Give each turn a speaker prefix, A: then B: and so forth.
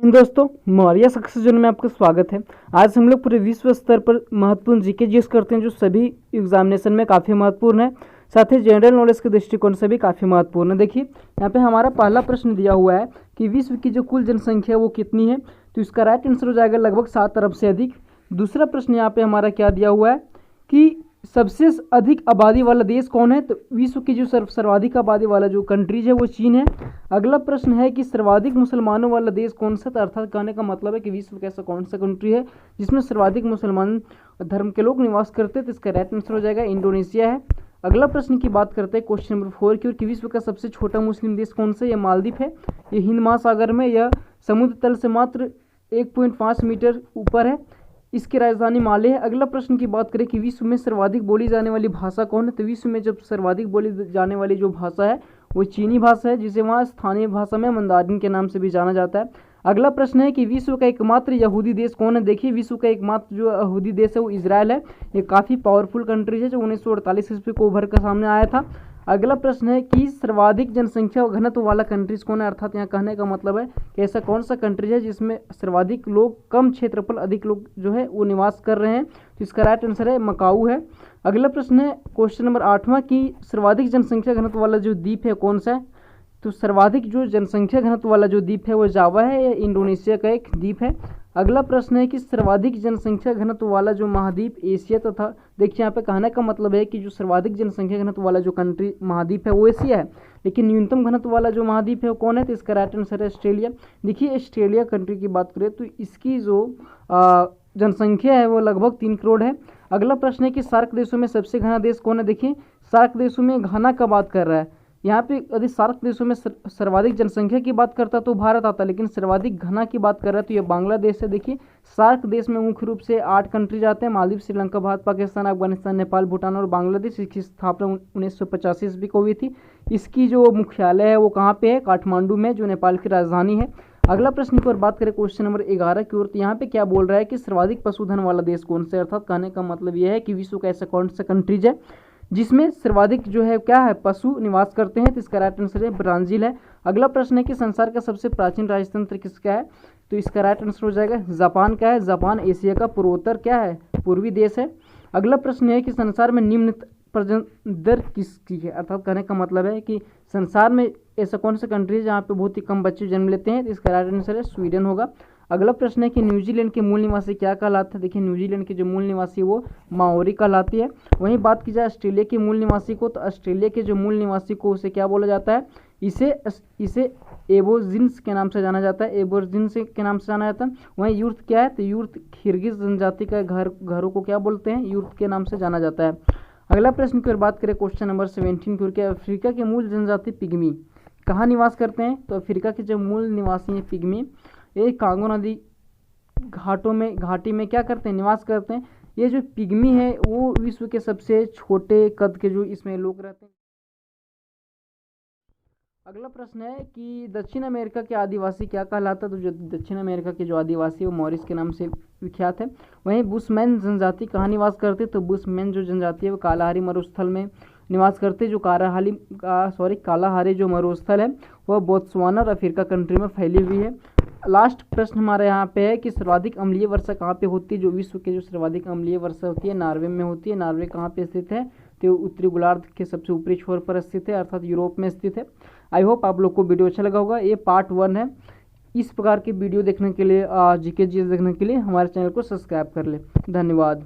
A: दोस्तों, Maurya success zone में आपका स्वागत है। आज हम लोग पूरे विश्व स्तर पर महत्वपूर्ण जीके जीएस करते हैं जो सभी एग्जामिनेशन में काफ़ी महत्वपूर्ण है, साथ ही जनरल नॉलेज के दृष्टिकोण से भी काफ़ी महत्वपूर्ण है। देखिए यहाँ पे हमारा पहला प्रश्न दिया हुआ है कि विश्व की जो कुल जनसंख्या है वो कितनी है, तो इसका राइट आंसर हो जाएगा लगभग 7 अरब से अधिक। दूसरा प्रश्न यहाँ पे हमारा क्या दिया हुआ है कि सबसे अधिक आबादी वाला देश कौन है, तो विश्व की जो सर्वाधिक आबादी वाला जो कंट्रीज है वो चीन है। अगला प्रश्न है कि सर्वाधिक मुसलमानों वाला देश कौन सा, अर्थात कहने का मतलब है कि विश्व का ऐसा कौन सा कंट्री है जिसमें सर्वाधिक मुसलमान धर्म के लोग निवास करते हैं, तो इसका राइट आंसर हो जाएगा इंडोनेशिया है। अगला प्रश्न की बात करते हैं क्वेश्चन नंबर 4 की ओर कि विश्व का सबसे छोटा मुस्लिम देश कौन सा, यह मालदीव है। ये हिंद महासागर में, यह समुद्र तल से मात्र 1.5 मीटर ऊपर है। इसकी राजधानी माले है। अगला प्रश्न की बात करें कि विश्व में सर्वाधिक बोली जाने वाली भाषा कौन है, तो विश्व में जब सर्वाधिक बोली जाने वाली जो भाषा है वो चीनी भाषा है, जिसे वहाँ स्थानीय भाषा में मंदारिन के नाम से भी जाना जाता है। अगला प्रश्न है कि विश्व का एकमात्र यहूदी देश कौन है। देखिए विश्व का एकमात्र जो यहूदी देश है वो इजराइल है। ये काफ़ी पावरफुल कंट्री है जो 1948 ईस्वी को उभर कर सामने आया था। अगला प्रश्न है कि सर्वाधिक जनसंख्या घनत्व वाला कंट्रीज कौन है, अर्थात यहाँ कहने का मतलब है कि ऐसा कौन सा कंट्री है जिसमें सर्वाधिक लोग कम क्षेत्रफल अधिक लोग जो है वो निवास कर रहे हैं, तो इसका राइट आंसर है मकाऊ है। अगला प्रश्न है क्वेश्चन नंबर 8वां कि सर्वाधिक जनसंख्या घनत्व वाला जो द्वीप है कौन सा है, तो सर्वाधिक जो जनसंख्या घनत्व वाला जो द्वीप है वो जावा है, या इंडोनेशिया का एक द्वीप है। अगला प्रश्न है कि सर्वाधिक जनसंख्या घनत्व वाला जो महाद्वीप एशिया तथा, देखिए यहाँ पे कहने का मतलब है कि जो सर्वाधिक जनसंख्या घनत्व वाला जो कंट्री महाद्वीप है वो एशिया है, लेकिन न्यूनतम घनत्व वाला जो महाद्वीप है वो कौन है, तो इसका राइट आंसर है ऑस्ट्रेलिया। देखिए ऑस्ट्रेलिया कंट्री की बात करें तो इसकी जो जनसंख्या है वो लगभग 3 करोड़ है। अगला प्रश्न है कि सार्क देशों में सबसे घना देश कौन है। देखिए सार्क देशों में घना का बात कर रहा है, यहाँ पे यदि सार्क देशों में सर्वाधिक जनसंख्या की बात करता तो भारत आता, लेकिन सर्वाधिक घना की बात कर रहा है तो ये बांग्लादेश है। देखिए सार्क देश में मुख्य रूप से 8 कंट्रीज आते हैं, मालदीव, श्रीलंका, भारत, पाकिस्तान, अफगानिस्तान, नेपाल, भूटान और बांग्लादेश। इसकी स्थापना 1985 ईस्वी को हुई थी। इसकी जो मुख्यालय है वो कहाँ पे है, काठमांडू में, जो नेपाल की राजधानी है। अगला प्रश्न की ओर बात करें क्वेश्चन नंबर 11 की ओर, तो यहाँ पे क्या बोल रहा है कि सर्वाधिक पशुधन वाला देश कौन सा, अर्थात कहने का मतलब यह है कि विश्व का ऐसा कौन सा कंट्रीज है जिसमें सर्वाधिक जो है क्या है पशु निवास करते हैं, तो इसका राइट आंसर है ब्राजील है। अगला प्रश्न है कि संसार का सबसे प्राचीन राजतंत्र किसका है, तो इसका राइट आंसर हो जाएगा जापान का है। जापान एशिया का पूर्वोत्तर क्या है, पूर्वी देश है। अगला प्रश्न है कि संसार में निम्न प्रजनन दर किसकी है, अर्थात कहने का मतलब है कि संसार में ऐसा कौन सा कंट्री है जहाँ पे बहुत ही कम बच्चे जन्म लेते हैं, तो इसका राइट आंसर है स्वीडन होगा। अगला प्रश्न है कि न्यूजीलैंड के मूल निवासी क्या कहलाते हैं। देखिए न्यूजीलैंड के जो मूल निवासी वो माओरी कहलाती है। वहीं बात की जाए ऑस्ट्रेलिया के मूल निवासी को, तो ऑस्ट्रेलिया के जो मूल निवासी को उसे क्या बोला जाता है, इसे एबोरिजिन्स के नाम से जाना जाता है, एबोरिजिन्स के नाम से जाना जाता है। वहीं यूर्थ क्या है, तो यूर्थ किर्गिज जनजाति का घरों को क्या बोलते हैं, यूर्थ के नाम से जाना जाता है। अगला प्रश्न की ओर बात करें क्वेश्चन नंबर 17 की ओर, क्या अफ्रीका के मूल जनजाति पिग्मी कहाँ निवास करते हैं, तो अफ्रीका के जो मूल निवासी हैं पिग्मी, ये कांगो नदी घाटी में क्या करते हैं, निवास करते हैं। ये जो पिग्मी है वो विश्व के सबसे छोटे कद के जो इसमें लोग रहते हैं। अगला प्रश्न है कि दक्षिण अमेरिका के आदिवासी क्या कहलाता है, तो जो दक्षिण अमेरिका के जो आदिवासी है वो मॉरिस के नाम से विख्यात है। वहीं बुशमैन जनजाति कहाँ निवास करते, तो बुशमैन जो जनजाति है वो कालाहारी मरुस्थल में निवास करते, जो कालाहारी जो मरुस्थल है वह बोत्सवाना और अफ्रीका कंट्री में फैली हुई है। लास्ट प्रश्न हमारे यहाँ पे है कि सर्वाधिक अम्लीय वर्षा कहाँ पे होती है, जो विश्व के जो सर्वाधिक अम्लीय वर्षा होती है नॉर्वे में होती है। नॉर्वे कहाँ पे स्थित है, तो उत्तरी गोलार्ध के सबसे ऊपरी छोर पर स्थित है, अर्थात यूरोप में स्थित है। आई होप आप लोग को वीडियो अच्छा लगा होगा। ये पार्ट 1 है। इस प्रकार की वीडियो देखने के लिए जीके जीएस देखने के लिए हमारे चैनल को सब्सक्राइब कर ले। धन्यवाद।